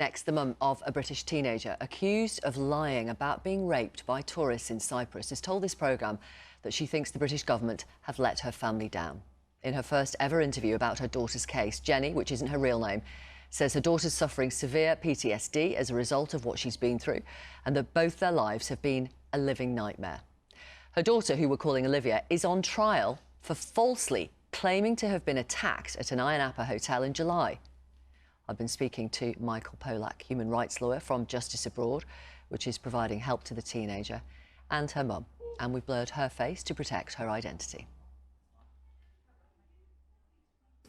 Next, the mum of a British teenager accused of lying about being raped by tourists in Cyprus has told this programme that she thinks the British government have let her family down. In her first ever interview about her daughter's case, Jenny, which isn't her real name, says her daughter's suffering severe PTSD as a result of what she's been through and that both their lives have been a living nightmare. Her daughter, who we're calling Olivia, is on trial for falsely claiming to have been attacked at an Ayia Napa hotel in July. I've been speaking to Michael Polak, human rights lawyer from Justice Abroad, which is providing help to the teenager, and her mum, and we blurred her face to protect her identity.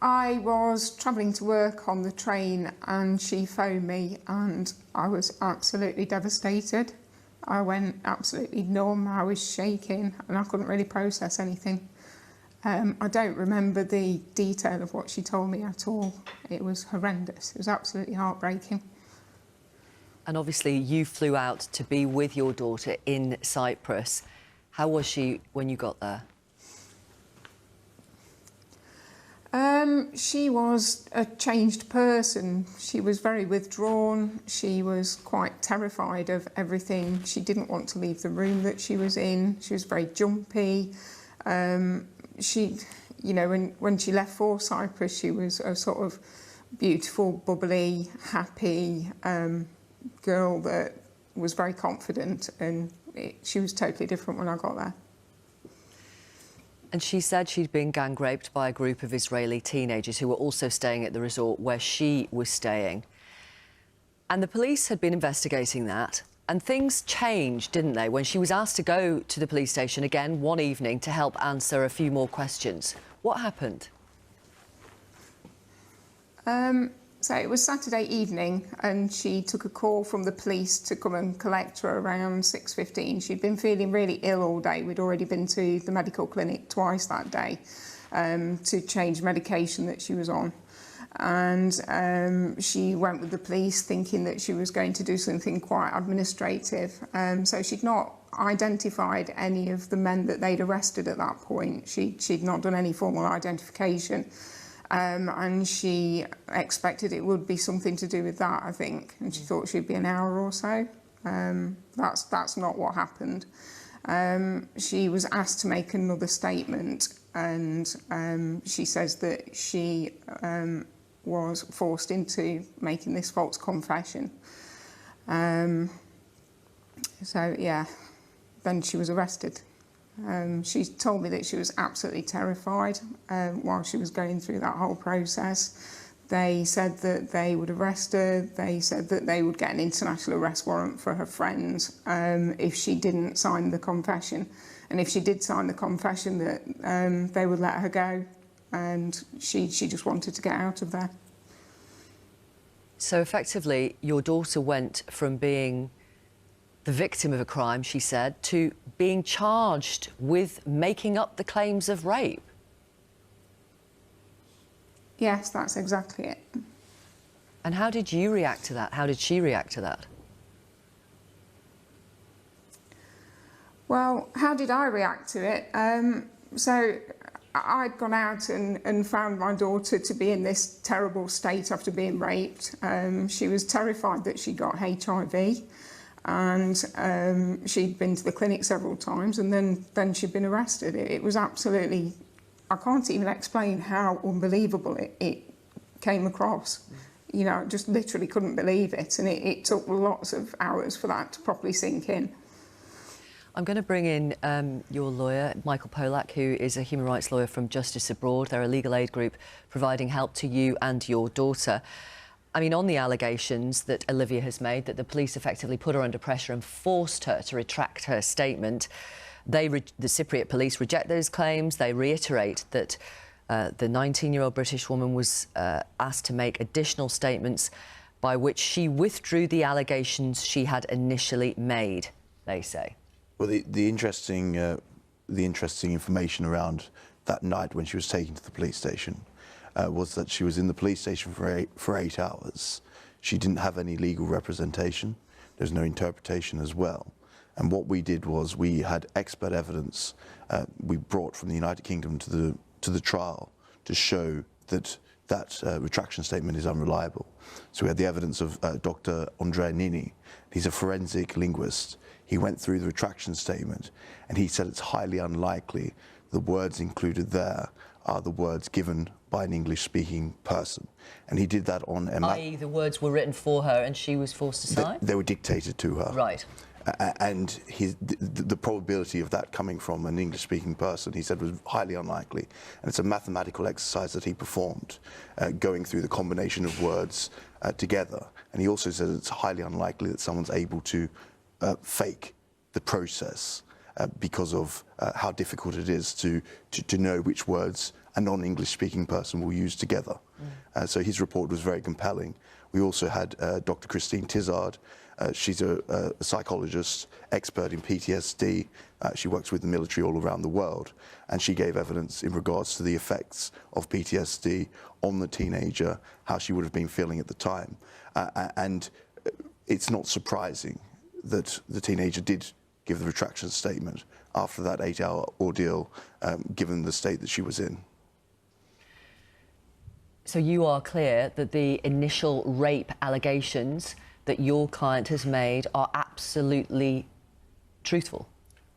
I was travelling to work on the train and she phoned me and I was absolutely devastated. I went absolutely numb, I was shaking and I couldn't really process anything. I don't remember the detail of what she told me at all. It was horrendous. It was absolutely heartbreaking. And obviously you flew out to be with your daughter in Cyprus. How was she when you got there? She was a changed person. She was very withdrawn. She was quite terrified of everything. She didn't want to leave the room that she was in. She was very jumpy. She, you know, when she left for Cyprus, she was a sort of beautiful, bubbly, happy girl that was very confident, and she was totally different when I got there. And she said she'd been gang raped by a group of Israeli teenagers who were also staying at the resort where she was staying. And the police had been investigating that. And things changed, didn't they, when she was asked to go to the police station again one evening to help answer a few more questions. What happened? So it was Saturday evening and she took a call from the police to come and collect her around 6:15. She'd been feeling really ill all day. We'd already been to the medical clinic twice that day to change medication that she was on. And she went with the police thinking that she was going to do something quite administrative. So she'd not identified any of the men that they'd arrested at that point. She'd not done any formal identification. And she expected it would be something to do with that, I think. And she thought she'd be an hour or so. That's not what happened. She was asked to make another statement and she says that she was forced into making this false confession. So, yeah, then she was arrested. She told me that she was absolutely terrified while she was going through that whole process. They said that they would arrest her. They said that they would get an international arrest warrant for her friends if she didn't sign the confession. And if she did sign the confession, that they would let her go. And she just wanted to get out of there. So effectively, your daughter went from being the victim of a crime, she said, to being charged with making up the claims of rape. Yes, that's exactly it. And how did you react to that? How did she react to that? Well, how did I react to it? So I'd gone out and found my daughter to be in this terrible state after being raped. She was terrified that she got HIV. And she'd been to the clinic several times and then she'd been arrested. It was absolutely, I can't even explain how unbelievable it came across. You know, I just literally couldn't believe it, and it took lots of hours for that to properly sink in. I'm going to bring in your lawyer, Michael Polak, who is a human rights lawyer from Justice Abroad. They're a legal aid group providing help to you and your daughter. I mean, on the allegations that Olivia has made, that the police effectively put her under pressure and forced her to retract her statement, the Cypriot police reject those claims. They reiterate that the 19-year-old British woman was asked to make additional statements by which she withdrew the allegations she had initially made, they say. Well, the interesting information around that night when she was taken to the police station was that she was in the police station for 8 hours. She didn't have any legal representation. There's no interpretation as well. And what we did was we had expert evidence we brought from the United Kingdom to the trial to show that that retraction statement is unreliable. So we had the evidence of Dr. Andrea Nini. He's a forensic linguist. He went through the retraction statement and he said it's highly unlikely the words included there are the words given by an English-speaking person. And he did that on... i.e. the words were written for her and she was forced to sign? They were dictated to her. Right. And the probability of that coming from an English-speaking person, he said, was highly unlikely. And it's a mathematical exercise that he performed, going through the combination of words together. And he also said it's highly unlikely that someone's able to fake the process because of how difficult it is to know which words a non-English-speaking person will use together. So his report was very compelling. We also had Dr. Christine Tizard. She's a psychologist, expert in PTSD. She works with the military all around the world, and she gave evidence in regards to the effects of PTSD on the teenager, how she would have been feeling at the time. And it's not surprising that the teenager did give the retraction statement after that 8-hour ordeal, given the state that she was in. So you are clear that the initial rape allegations that your client has made are absolutely truthful?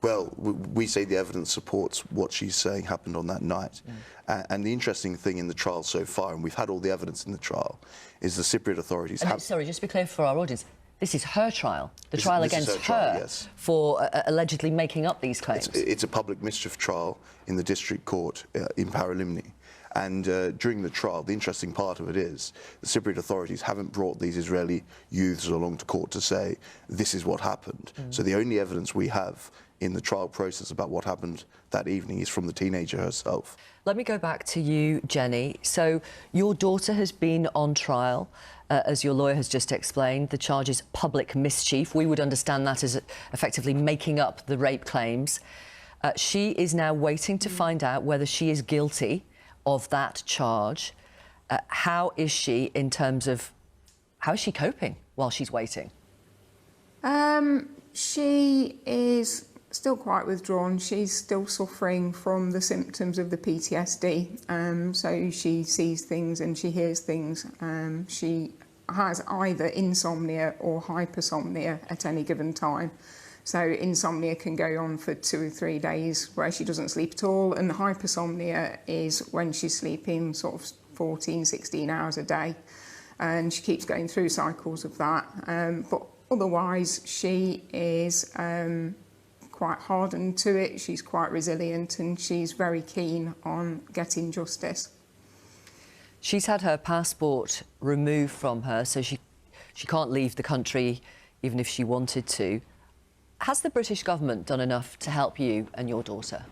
Well, we say the evidence supports what she's saying happened on that night. And the interesting thing in the trial so far, and we've had all the evidence in the trial, is the Cypriot authorities have... Sorry, just to be clear for our audience, this is her trial, the trial against her, trial, yes, for allegedly making up these claims. It's a public mischief trial in the district court in Paralimni. And during the trial, the interesting part of it is the Cypriot authorities haven't brought these Israeli youths along to court to say, this is what happened. So the only evidence we have in the trial process about what happened that evening is from the teenager herself. Let me go back to you, Jenny. So your daughter has been on trial, as your lawyer has just explained. The charge is public mischief. We would understand that as effectively making up the rape claims. She is now waiting to find out whether she is guilty of that charge. How is she in terms of... how is she coping while she's waiting? She is still quite withdrawn. She's still suffering from the symptoms of the PTSD. So she sees things and she hears things. She has either insomnia or hypersomnia at any given time. So insomnia can go on for 2 or 3 days where she doesn't sleep at all, and hypersomnia is when she's sleeping sort of 14, 16 hours a day, and she keeps going through cycles of that. But otherwise, she is quite hardened to it. She's quite resilient, and she's very keen on getting justice. She's had her passport removed from her, so she can't leave the country even if she wanted to. Has the British government done enough to help you and your daughter?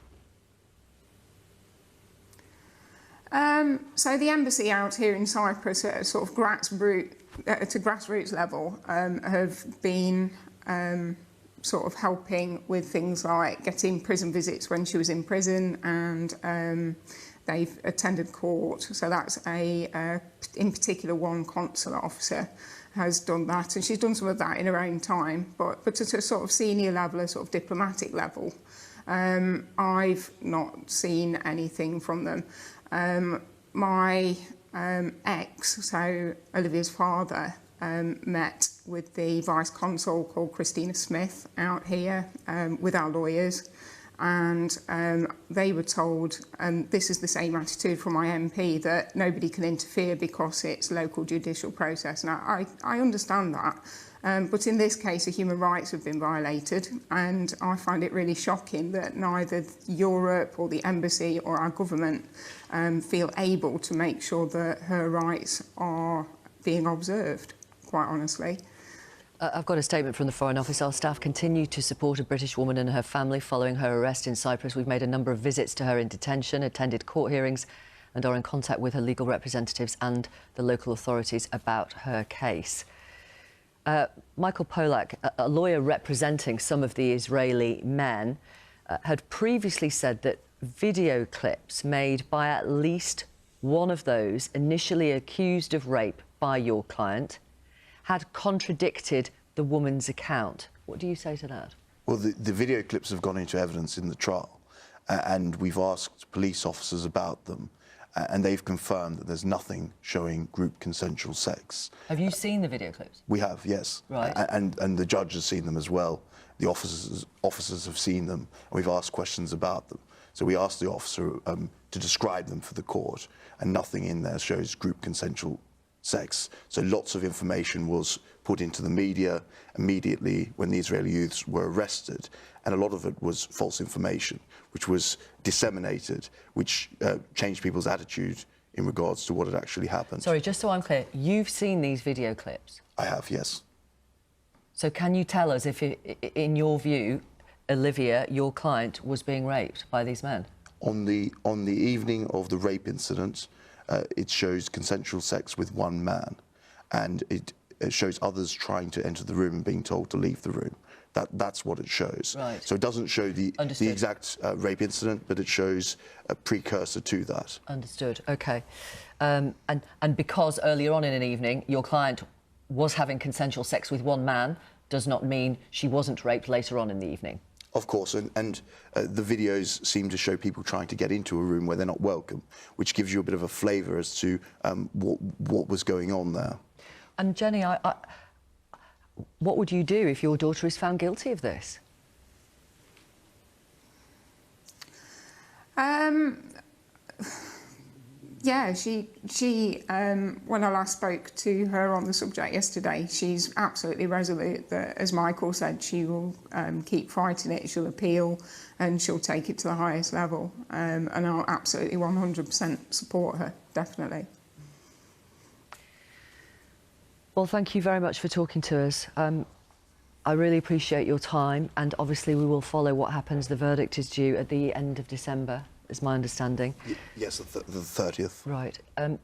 So the embassy out here in Cyprus at a sort of grassroots level have been sort of helping with things like getting prison visits when she was in prison, and they've attended court. So that's in particular, one consular officer has done that, and she's done some of that in her own time, but at a sort of senior level, a sort of diplomatic level, I've not seen anything from them. My ex, so Olivia's father, met with the vice consul called Christina Smith out here with our lawyers, and they were told, and this is the same attitude from my MP, that nobody can interfere because it's local judicial process. Now, I understand that, but in this case, the human rights have been violated, and I find it really shocking that neither Europe or the embassy or our government feel able to make sure that her rights are being observed, quite honestly. I've got a statement from the Foreign Office. Our staff continue to support a British woman and her family following her arrest in Cyprus. We've made a number of visits to her in detention, attended court hearings, and are in contact with her legal representatives and the local authorities about her case. Michael Polak, a lawyer representing some of the Israeli men, had previously said that video clips made by at least one of those initially accused of rape by your client had contradicted the woman's account. What do you say to that? Well, the video clips have gone into evidence in the trial, and we've asked police officers about them, and they've confirmed that there's nothing showing group consensual sex. Have you seen the video clips? We have, yes. Right. And the judge has seen them as well. The officers have seen them, and we've asked questions about them. So we asked the officer to describe them for the court, and nothing in there shows group consensual sex. So lots of information was put into the media immediately when the Israeli youths were arrested, and a lot of it was false information, which was disseminated, which changed people's attitude in regards to what had actually happened. Sorry, just so I'm clear, you've seen these video clips? I have, yes. So can you tell us if, in your view, Olivia, your client, was being raped by these men? On the evening of the rape incident, it shows consensual sex with one man, and it shows others trying to enter the room and being told to leave the room. That's what it shows. Right. So it doesn't show the exact rape incident, but it shows a precursor to that. Understood. Okay. And because earlier on in an evening your client was having consensual sex with one man, does not mean she wasn't raped later on in the evening. Of course, and the videos seem to show people trying to get into a room where they're not welcome, which gives you a bit of a flavour as to what was going on there. And Jenny, what would you do if your daughter is found guilty of this? Yeah, she when I last spoke to her on the subject yesterday, she's absolutely resolute that, as Michael said, she will keep fighting it, she'll appeal, and she'll take it to the highest level. And I'll absolutely 100% support her, definitely. Well, thank you very much for talking to us. I really appreciate your time, and obviously we will follow what happens. The verdict is due at the end of December, is my understanding. Yes, the 30th. Right.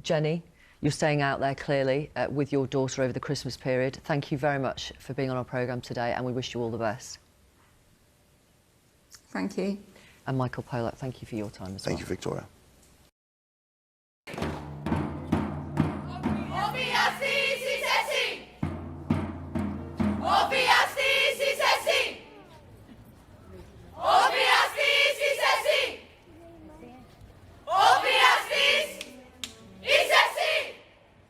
Jenny, you're staying out there clearly with your daughter over the Christmas period. Thank you very much for being on our programme today, and we wish you all the best. Thank you. And Michael Polak, thank you for your time as well. Thank you, Victoria.